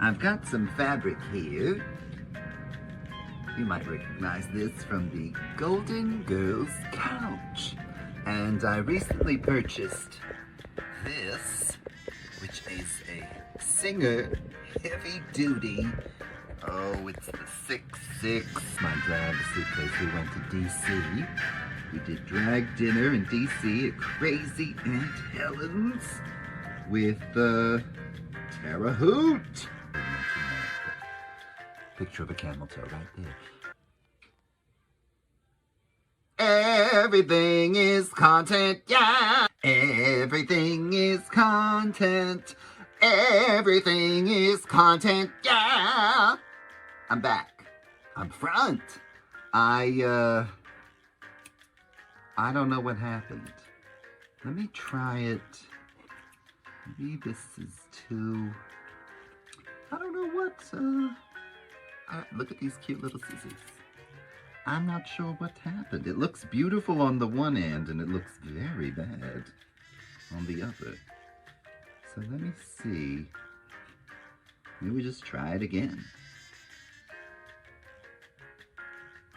I've got some fabric here. You might recognize this from the Golden Girls couch. And I recently purchased this, which is a Singer heavy duty. Oh, it's the 6'6". My drag suitcase. We went to DC. We did drag dinner in DC at Crazy Aunt Helen's with Tara Hoot. Picture of a camel toe right there. Everything is content, yeah. Everything is content. Everything is content, yeah. I'm back. I'm front. I don't know what happened. Let me try it. Maybe this is too... I don't know what, look at these cute little scissors. I'm not sure what happened. It looks beautiful on the one end, and it looks very bad on the other. So let me see. Maybe we just try it again.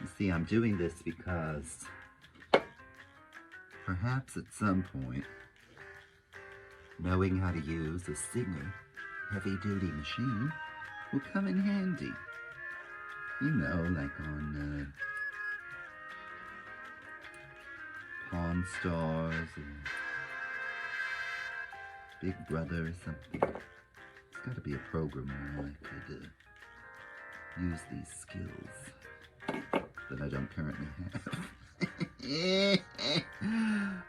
You see, I'm doing this because perhaps at some point, knowing how to use a Singer heavy-duty machine will come in handy. You know, like on Pawn Stars and Big Brother or something. There's got to be a program where I could use these skills that I don't currently have.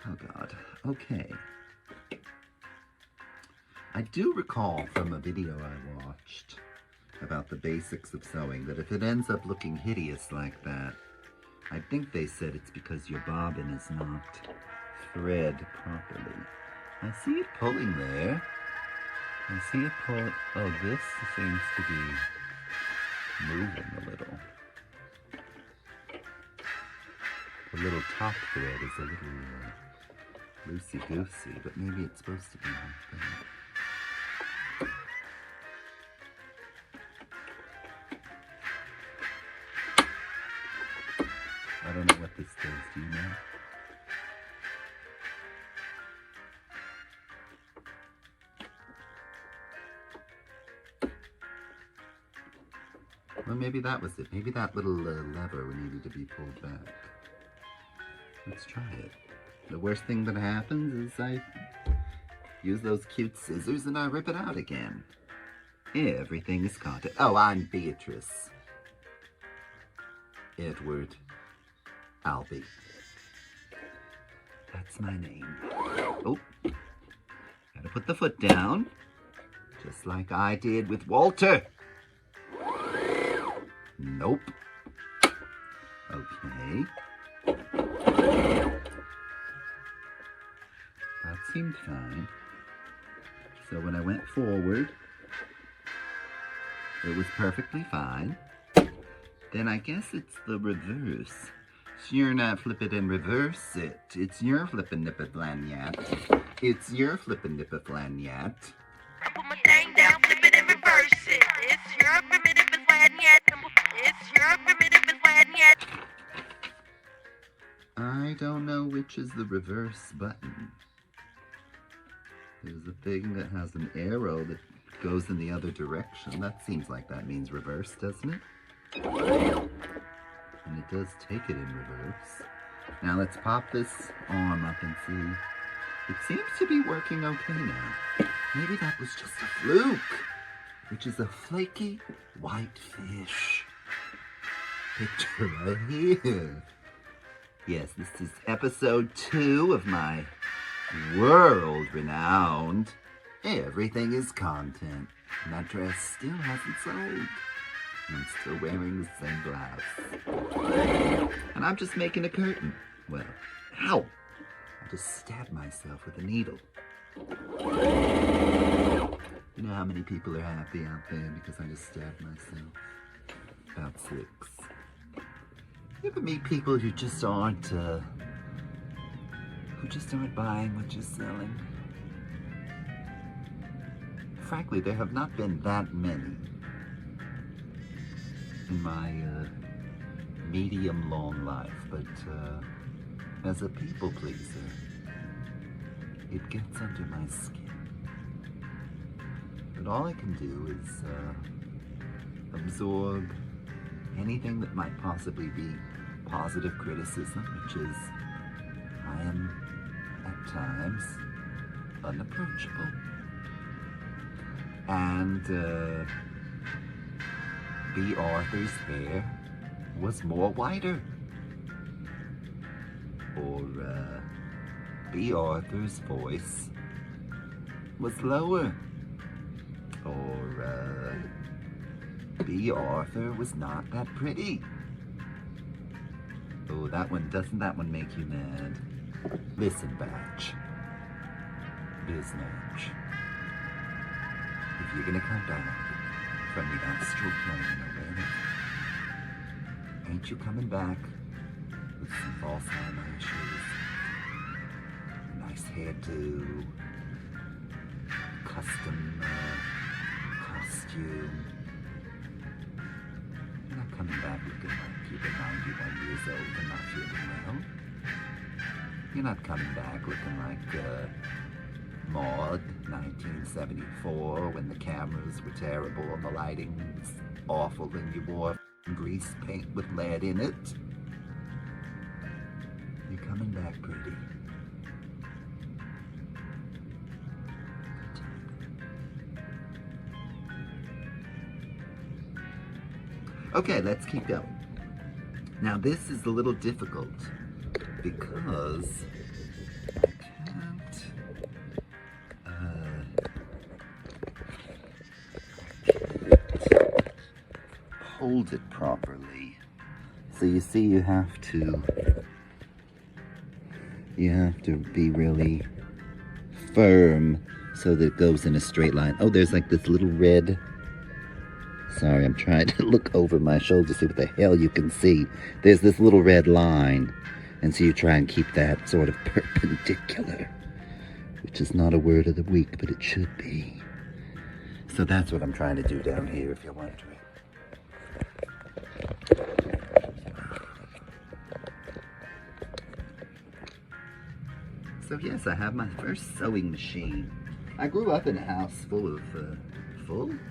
Oh God. Okay. I do recall from a video I watched about the basics of sewing that if it ends up looking hideous like that, I think they said it's because your bobbin is not thread properly. I see it pulling there. I see it pull. Oh, this seems to be moving a little. The little top thread is a little loosey-goosey, but maybe it's supposed to be like that. I don't know what this does, do you know? Well, maybe that was it. Maybe that little lever needed to be pulled back. Let's try it. The worst thing that happens is I use those cute scissors and I rip it out again. Everything is content. Oh, I'm Beatrice. Edward Albee. That's my name. Oh, gotta put the foot down, just like I did with Walter. Nope. Okay. That seemed fine. So when I went forward, it was perfectly fine. Then I guess it's the reverse. So you're not flippin' and reverse it. It's your flippin' nippa flanyat. It's your flippin' nippa flanyat. Put my thing down, flip it and reverse it. It's your primitive flanyat. It's your primitive flanyat. I don't know which is the reverse button. There's a thing that has an arrow that goes in the other direction. That seems like that means reverse, doesn't it? And it does take it in reverse. Now let's pop this arm up and see. It seems to be working okay now. Maybe that was just a fluke, which is a flaky white fish. Picture right here. Yes, this is episode 2 of my world-renowned Everything is Content. And that dress still hasn't sold. I'm still wearing the same blouse. And I'm just making a curtain. Well, ow! I just stabbed myself with a needle. You know how many people are happy out there because I just stabbed myself? About 6. You ever meet people who just aren't buying what you're selling? frankly, there have not been that many in my medium long life, but as a people pleaser, it gets under my skin. But all I can do is absorb anything that might possibly be positive criticism, which is I am at times unapproachable. And B. Arthur's hair was more whiter. Or B. Arthur's voice was lower. Or B. Arthur was not that pretty. Oh, doesn't that one make you mad? Listen, Batch. Biznatch. If you're gonna come back from the astral plane or wherever, ain't you coming back with some false eyelashes, nice hairdo, custom costume? You're not coming back looking like you've been 91 years old and not feeling well. You're not coming back looking like Maud, 1974, when the cameras were terrible and the lighting was awful and you wore grease paint with lead in it. You're coming back pretty. Okay, let's keep going. Now this is a little difficult because I can't hold it properly. So you see, you have to be really firm so that it goes in a straight line. Oh, there's like this little red. Sorry, I'm trying to look over my shoulder to see what the hell you can see. There's this little red line. And so you try and keep that sort of perpendicular, which is not a word of the week, but it should be. So that's what I'm trying to do down here, if you're wondering. So yes, I have my first sewing machine. I grew up in a house full of,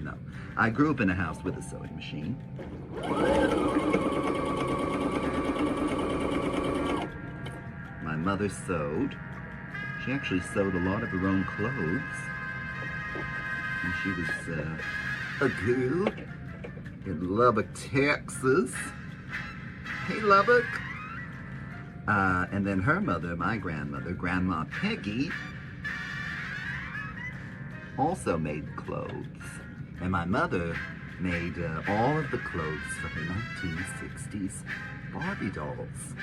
No. I grew up in a house with a sewing machine. My mother sewed. She actually sewed a lot of her own clothes. And she was a girl in Lubbock, Texas. Hey, Lubbock. And then her mother, my grandmother, Grandma Peggy, also made clothes. And my mother made all of the clothes for her 1960s Barbie dolls.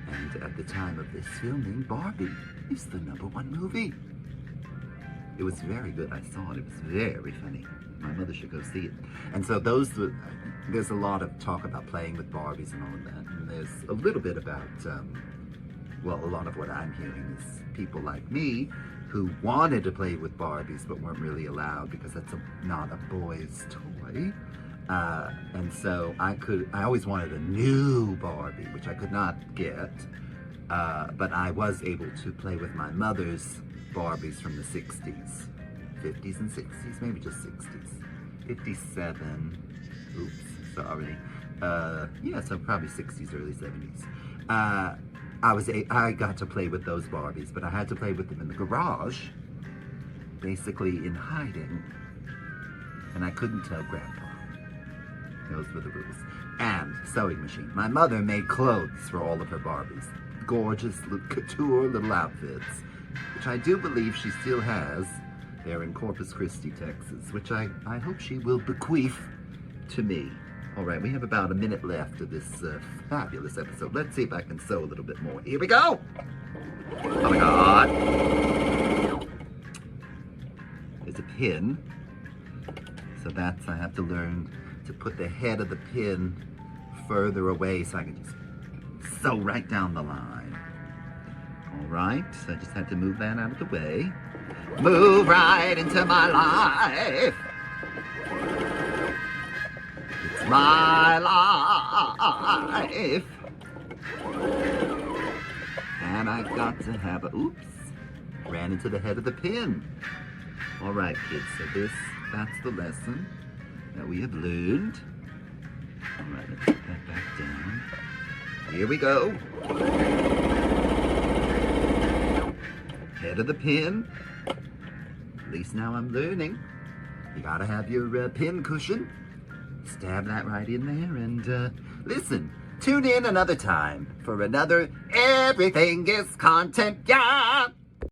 And at the time of this filming, Barbie is the #1 movie. It was very good. I saw it. It was very funny. My mother should go see it. And so there's a lot of talk about playing with Barbies and all of that. And there's a little bit about, a lot of what I'm hearing is people like me who wanted to play with Barbies but weren't really allowed because that's not a boy's toy. And so I always wanted a new Barbie, which I could not get. But I was able to play with my mother's Barbies from the 60s, 50s and 60s, maybe just 60s. 57, oops, sorry. So probably 60s, early 70s. I got to play with those Barbies, but I had to play with them in the garage, basically in hiding. And I couldn't tell Grandpa. Those were the rules. And sewing machine. My mother made clothes for all of her Barbies. Gorgeous little couture little outfits, which I do believe she still has. They're in Corpus Christi, Texas, which I hope she will bequeath to me. All right, we have about a minute left of this fabulous episode. Let's see if I can sew a little bit more. Here we go! Oh my God! There's a pin. So I have to learn to put the head of the pin further away so I can just sew right down the line. All right, so I just had to move that out of the way. Move right into my life. It's my life. And I got to have a, oops, ran into the head of the pin. All right, kids, so that's the lesson that we have learned. All right, let's put that back down. Here we go. Head of the pin. At least now I'm learning. You gotta have your pin cushion. Stab that right in there and listen. Tune in another time for another Everything is Content, yeah!